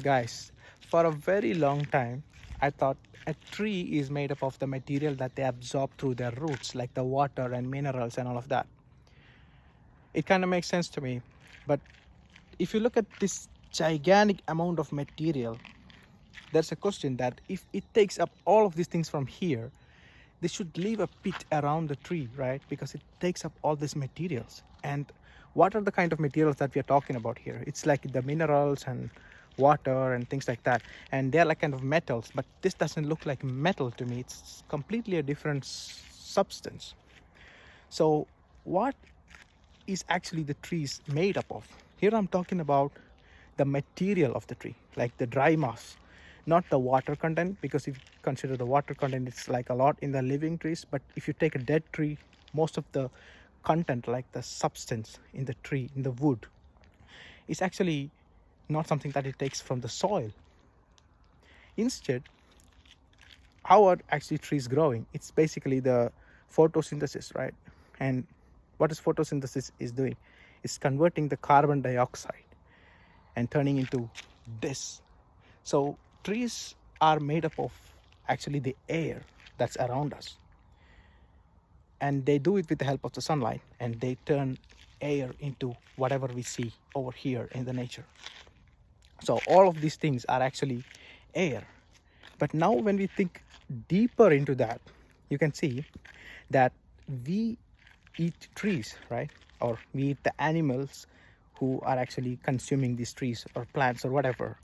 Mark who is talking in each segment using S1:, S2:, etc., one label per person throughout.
S1: Guys, for a very long time, I thought a tree is made up of the material that they absorb through their roots, like the water and minerals and all of that. It kind of makes sense to me. But if you look at this gigantic amount of material, there's a question that if it takes up all of these things from here, they should leave a pit around the tree, right? Because it takes up all these materials. And what are the kind of materials that we are talking about here? It's like the minerals and water and things like that, and they're like kind of metals, but this doesn't look like metal to me. It's completely a different substance. So what is actually the trees made up of? Here I'm talking about the material of the tree, like the dry mass, not the water content, because if you consider the water content, it's like a lot in the living trees. But if you take a dead tree, most of the content, like the substance in the tree, in the wood, is actually not something that it takes from the soil. Instead, how are actually trees growing? It's basically the photosynthesis, right? And what is photosynthesis is doing? It's converting the carbon dioxide and turning into this. So trees are made up of actually the air that's around us, and they do it with the help of the sunlight, and they turn air into whatever we see over here in the nature. So all of these things are actually air. But now when we think deeper into that, you can see that we eat trees, right? Or we eat the animals who are actually consuming these trees or plants or whatever.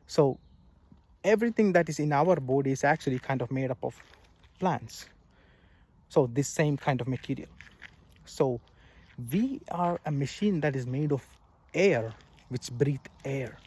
S1: So everything that is in our body is actually kind of made up of plants. So this same kind of material. So we are a machine that is made of air, which breathe air.